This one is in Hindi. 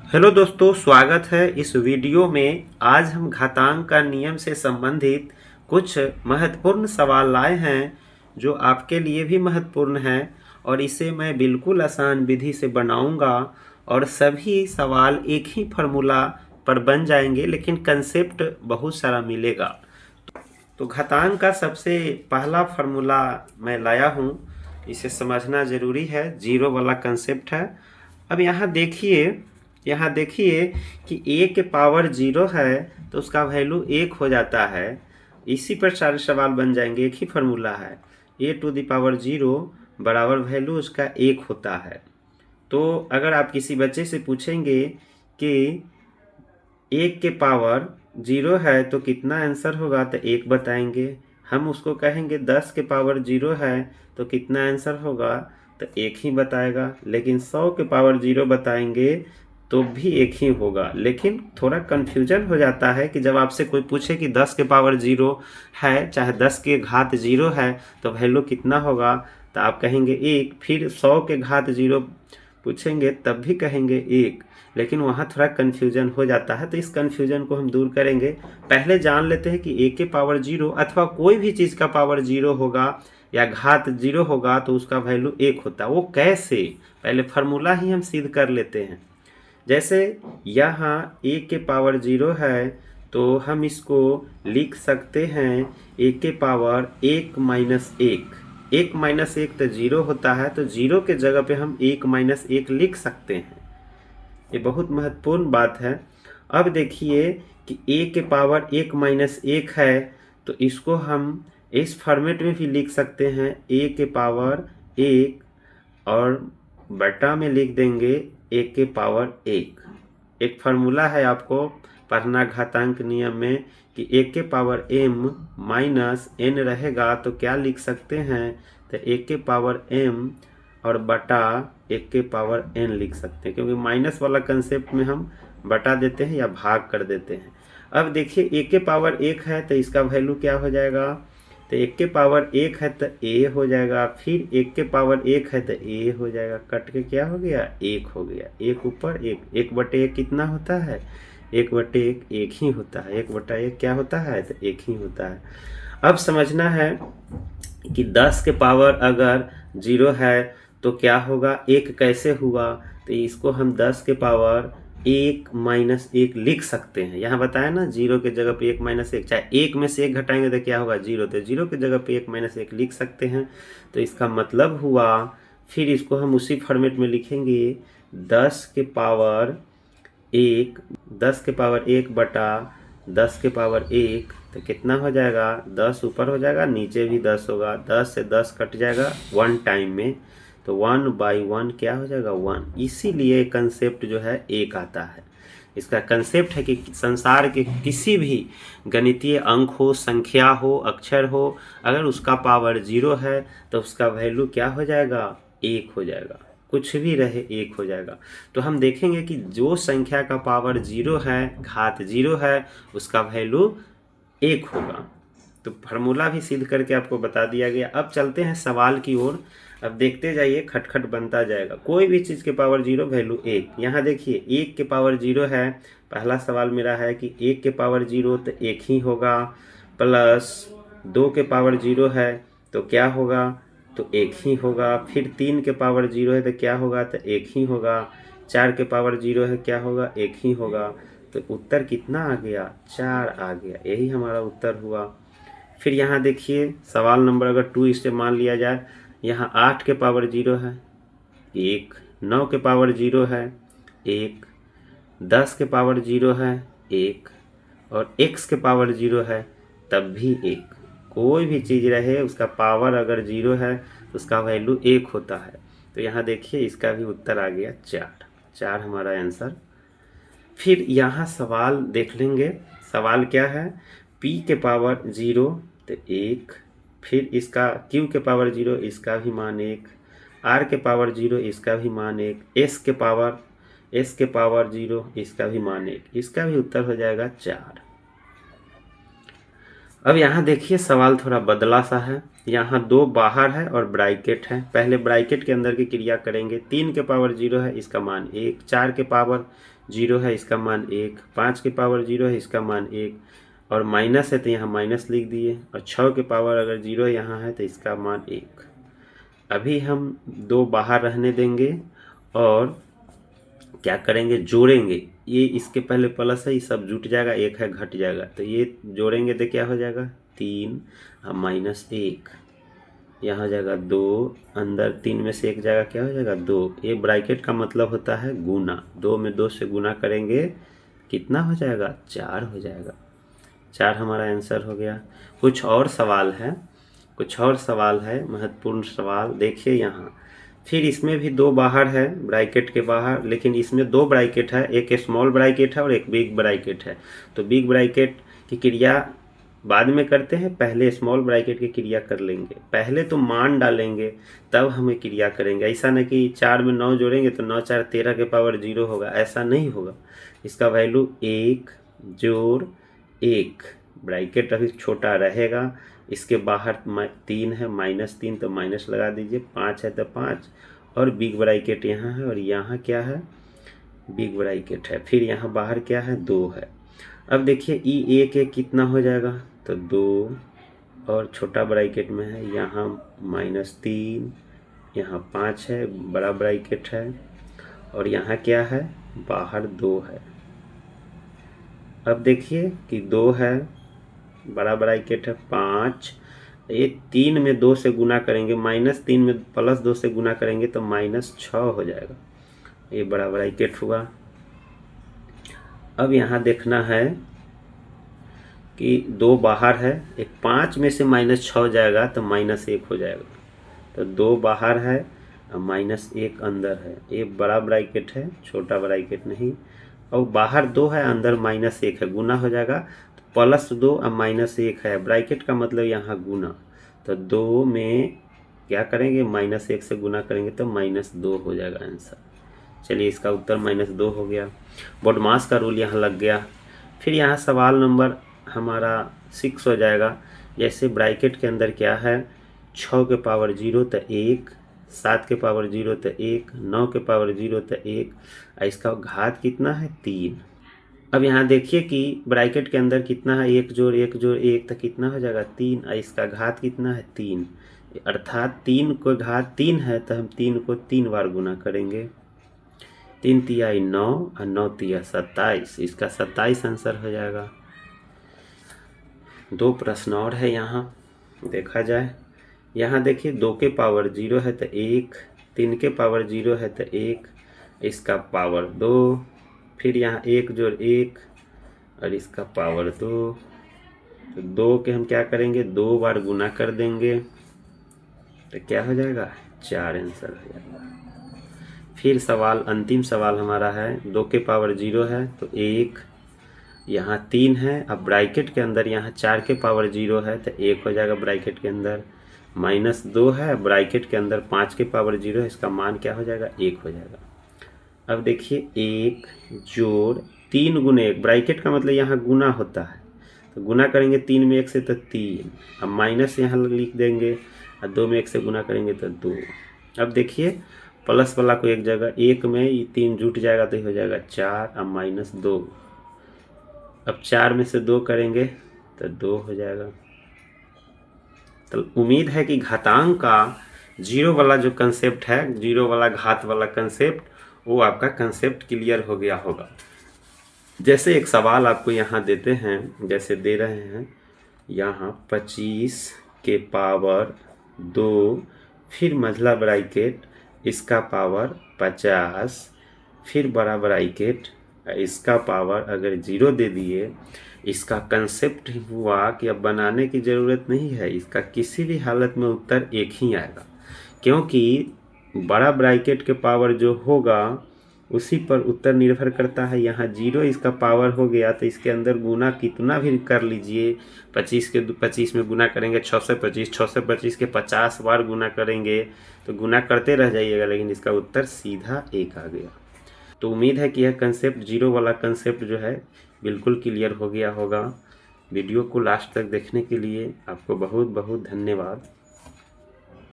हेलो दोस्तों, स्वागत है इस वीडियो में। आज हम घातांक का नियम से संबंधित कुछ महत्वपूर्ण सवाल लाए हैं जो आपके लिए भी महत्वपूर्ण हैं और इसे मैं बिल्कुल आसान विधि से बनाऊंगा और सभी सवाल एक ही फार्मूला पर बन जाएंगे, लेकिन कंसेप्ट बहुत सारा मिलेगा। तो घातांक का सबसे पहला फार्मूला मैं लाया हूँ, इसे समझना ज़रूरी है। जीरो वाला कंसेप्ट है। अब यहाँ देखिए कि ए के पावर जीरो है तो उसका वैल्यू एक हो जाता है। इसी पर सारे सवाल बन जाएंगे, एक ही फार्मूला है। ए टू द पावर जीरो बराबर वैल्यू उसका एक होता है। तो अगर आप किसी बच्चे से पूछेंगे कि एक के पावर जीरो है तो कितना आंसर होगा, तो एक बताएंगे। हम उसको कहेंगे 10 के पावर जीरो है तो कितना आंसर होगा, तो एक ही बताएगा। लेकिन 100 के पावर जीरो बताएंगे तो भी एक ही होगा। लेकिन थोड़ा कन्फ्यूजन हो जाता है कि जब आपसे कोई पूछे कि 10 के पावर जीरो है, चाहे 10 के घात जीरो है, तो वैल्यू कितना होगा, तो आप कहेंगे एक। फिर 100 के घात जीरो पूछेंगे तब भी कहेंगे एक। लेकिन वहाँ थोड़ा कन्फ्यूजन हो जाता है, तो इस कन्फ्यूजन को हम दूर करेंगे। पहले जान लेते हैं कि ए के पावर जीरो अथवा कोई भी चीज़ का पावर जीरो होगा या घात जीरो होगा तो उसका वैल्यू एक होता है। वो कैसे, पहले फार्मूला ही हम सिद्ध कर लेते हैं। जैसे यहाँ ए के पावर जीरो है तो हम इसको लिख सकते हैं ए के पावर एक माइनस एक। एक माइनस एक तो जीरो होता है, तो जीरो के जगह पे हम एक माइनस एक लिख सकते हैं। ये बहुत महत्वपूर्ण बात है। अब देखिए कि ए के पावर एक माइनस एक है तो इसको हम इस फॉर्मेट में भी लिख सकते हैं, ए के पावर एक और बटा में लिख देंगे ए के पावर एक। एक फार्मूला है, आपको पढ़ना घातांक नियम में कि ए के पावर m माइनस n रहेगा तो क्या लिख सकते हैं, तो ए के पावर m और बटा एक के पावर n लिख सकते हैं, क्योंकि माइनस वाला कंसेप्ट में हम बटा देते हैं या भाग कर देते हैं। अब देखिए एक के पावर एक है तो इसका वैल्यू क्या हो जाएगा, तो एक के पावर एक है तो ए हो जाएगा। फिर एक के पावर एक है तो ए हो जाएगा, कट के क्या हो गया, एक हो गया। एक ऊपर एक, एक बटे एक कितना होता है, एक बटे एक ही होता है। एक बटा एक क्या होता है, तो एक ही होता है। अब समझना है कि 10 के पावर अगर जीरो है तो क्या होगा, एक कैसे हुआ, तो इसको हम 10 के पावर एक माइनस एक लिख सकते हैं। यहाँ बताया ना, जीरो के जगह पे एक माइनस एक, चाहे एक में से एक घटाएंगे तो क्या होगा, जीरो। तो जीरो के जगह पे एक माइनस एक लिख सकते हैं। तो इसका मतलब हुआ, फिर इसको हम उसी फॉर्मेट में लिखेंगे, 10 के पावर एक, 10 के पावर एक बटा 10 के पावर एक, तो कितना हो जाएगा, 10 ऊपर हो जाएगा, नीचे भी 10 होगा। 10 से 10 कट जाएगा वन टाइम में, तो 1/1 क्या हो जाएगा, 1। इसीलिए कंसेप्ट जो है एक आता है। इसका कंसेप्ट है कि संसार के किसी भी गणितीय अंक हो, संख्या हो, अक्षर हो, अगर उसका पावर जीरो है तो उसका वैल्यू क्या हो जाएगा, एक हो जाएगा। कुछ भी रहे एक हो जाएगा। तो हम देखेंगे कि जो संख्या का पावर जीरो है, घात जीरो है, उसका वैल्यू एक होगा। तो फार्मूला भी सिद्ध करके आपको बता दिया गया। अब चलते हैं सवाल की ओर। अब देखते जाइए, खटखट बनता जाएगा। कोई भी चीज़ के पावर जीरो वैल्यू एक। यहाँ देखिए एक के पावर जीरो है, पहला सवाल मेरा है कि एक के पावर जीरो तो एक ही होगा, प्लस 2 के पावर जीरो है तो क्या होगा, तो एक ही होगा। फिर 3 के पावर जीरो है तो क्या होगा, तो एक ही होगा। 4 के पावर जीरो है, क्या होगा, एक ही होगा। तो उत्तर कितना आ गया, 4 आ गया। यही हमारा उत्तर हुआ। फिर यहाँ देखिए सवाल नंबर अगर 2 इसे मान लिया जाए, यहाँ 8 के पावर जीरो है, एक। 9 के पावर जीरो है, एक। 10 के पावर जीरो है, एक। और x के पावर जीरो है तब भी एक। कोई भी चीज़ रहे उसका पावर अगर जीरो है तो उसका वैल्यू एक होता है। तो यहाँ देखिए इसका भी उत्तर आ गया 4। 4 हमारा आंसर। फिर यहाँ सवाल देख लेंगे। सवाल क्या है, p के पावर जीरो तो एक। फिर इसका q के पावर जीरो, इसका भी मान एक। r के पावर जीरो, इसका भी मान एक। s के पावर जीरो, इसका भी मान एक। इसका भी उत्तर हो जाएगा 4। अब यहाँ देखिए सवाल थोड़ा बदला सा है। यहाँ 2 बाहर है और ब्रैकेट है। पहले ब्रैकेट के अंदर की क्रिया करेंगे। 3 के पावर जीरो है, इसका मान एक। 4 के पावर जीरो है इसका मान 1, 5 के पावर जीरो है इसका मान 1, और माइनस है तो यहाँ माइनस लिख दिए, और 6 के पावर अगर जीरो यहाँ है तो इसका मान 1। अभी हम 2 बाहर रहने देंगे और क्या करेंगे, जोड़ेंगे। ये इसके पहले प्लस है, ये सब जुट जाएगा, 1 है घट जाएगा, तो ये जोड़ेंगे तो क्या हो जाएगा 3 और माइनस 1, यहाँ हो जाएगा 2, अंदर 3 में से 1 जाएगा, क्या हो जाएगा 2। ये ब्रैकेट का मतलब होता है गुना, 2 में 2 से गुना करेंगे कितना हो जाएगा 4 हो जाएगा। 4 हमारा आंसर हो गया। कुछ और सवाल है, कुछ और सवाल है, महत्वपूर्ण सवाल देखिए यहाँ। फिर इसमें भी 2 बाहर है ब्रैकेट के बाहर, लेकिन इसमें 2 ब्रैकेट है, एक स्मॉल ब्रैकेट है और एक बिग ब्रैकेट है। तो बिग ब्रैकेट की क्रिया बाद में करते हैं, पहले स्मॉल ब्रैकेट की क्रिया कर लेंगे। पहले तो मान डालेंगे तब हमें क्रिया करेंगे। ऐसा नहीं कि 4 में 9 जोड़ेंगे तो 9 4 13 के पावर 0 होगा, ऐसा नहीं होगा। इसका वैल्यू 1 जोड़ 1, ब्रैकेट अभी छोटा रहेगा, इसके बाहर 3 है, -3 तो माइनस लगा दीजिए, 5 है तो 5, और बिग ब्रैकेट यहाँ है और यहाँ क्या है बिग ब्रैकेट है। फिर यहाँ बाहर क्या है 2 है। अब देखिए ई 1 1 कितना हो जाएगा, तो 2, और छोटा ब्रैकेट में है यहाँ -3, यहाँ 5 है, बड़ा ब्रैकेट है, और यहाँ क्या है बाहर 2 है। अब देखिए कि 2 है, बड़ा ब्रैकेट है 5, ये 3 में 2 से गुना करेंगे, -3 में +2 से गुना करेंगे तो -6 हो जाएगा, ये बड़ा ब्रैकेट हुआ। अब यहाँ देखना है कि 2 बाहर है, एक 5 में से -6 जाएगा तो -1 हो जाएगा, तो 2 बाहर है और -1 अंदर है, ये बड़ा ब्रैकेट है छोटा ब्रैकेट नहीं, और बाहर 2 है अंदर -1 है, गुना हो जाएगा, तो +2 और -1 है, ब्रैकेट का मतलब यहाँ गुना, तो 2 में क्या करेंगे -1 से गुना करेंगे तो -2 हो जाएगा आंसर। चलिए इसका उत्तर -2 हो गया। बोडमास का रूल यहाँ लग गया। फिर यहाँ सवाल नंबर हमारा 6 हो जाएगा। जैसे ब्रैकेट के अंदर क्या है 6 के पावर 0 तो 1, 7 के पावर 0 तो 1, 9 के पावर 0 तो 1, इसका घात कितना है 3। अब यहाँ देखिए कि ब्रैकेट के अंदर कितना है 1 जोड़ 1 जोड़ 1 तो कितना हो जाएगा 3, और इसका घात कितना है 3, अर्थात 3 को घात 3 है तो हम 3 को 3 बार गुना करेंगे। 3 तिया 9 और 9 तिया 27, इसका 27 आंसर हो जाएगा। 2 प्रश्न और है यहाँ देखा जाए। यहाँ देखिए 2 के पावर 0 है तो 1, 3 के पावर 0 है तो 1, इसका पावर 2, फिर यहाँ 1 जोड़ 1 और इसका पावर 2, तो 2 के हम क्या करेंगे 2 बार गुना कर देंगे तो क्या हो जाएगा 4 आंसर हो जाएगा। फिर सवाल अंतिम सवाल हमारा है 2 के पावर 0 है तो 1, यहाँ 3 है, अब ब्रैकेट के अंदर यहाँ 4 के पावर 0 है तो 1 हो जाएगा ब्रैकेट के अंदर, -2 है, ब्रैकेट के अंदर 5 के पावर 0 है, इसका मान क्या हो जाएगा 1 हो जाएगा। अब देखिए 1 जोड़ 3 गुने 1, ब्रैकेट का मतलब यहाँ गुना होता है, तो गुना करेंगे 3 में 1 से तो 3, अब माइनस यहाँ लिख देंगे और 2 में 1 से गुना करेंगे तो 2। अब देखिए प्लस वाला को एक जगह, 1 में 3 जुट जाएगा तो हो जाएगा 4 और -2, अब 4 में से 2 करेंगे तो 2 हो जाएगा। तो उम्मीद है कि घातांक का 0 वाला जो कंसेप्ट है, 0 वाला घात वाला कंसेप्ट, वो आपका कंसेप्ट क्लियर हो गया होगा। जैसे एक सवाल आपको यहाँ देते हैं, जैसे दे रहे हैं यहाँ 25 के पावर 2, फिर मझला ब्रैकेट इसका पावर 50, फिर बड़ा ब्रैकेट इसका पावर अगर 0 दे दिए, इसका कंसेप्ट हुआ कि अब बनाने की ज़रूरत नहीं है, इसका किसी भी हालत में उत्तर एक ही आएगा, क्योंकि बड़ा ब्रैकेट के पावर जो होगा उसी पर उत्तर निर्भर करता है। यहाँ 0 इसका पावर हो गया तो इसके अंदर गुना कितना भी कर लीजिए, 25 में गुना करेंगे 6 से 25, 6 से 25 के 50 बार गुना करेंगे तो गुना करते रह जाइएगा, लेकिन इसका उत्तर सीधा 1 आ गया। तो उम्मीद है कि यह कंसेप्ट 0 वाला कंसेप्ट जो है बिल्कुल क्लियर हो गया होगा। वीडियो को लास्ट तक देखने के लिए आपको बहुत बहुत धन्यवाद।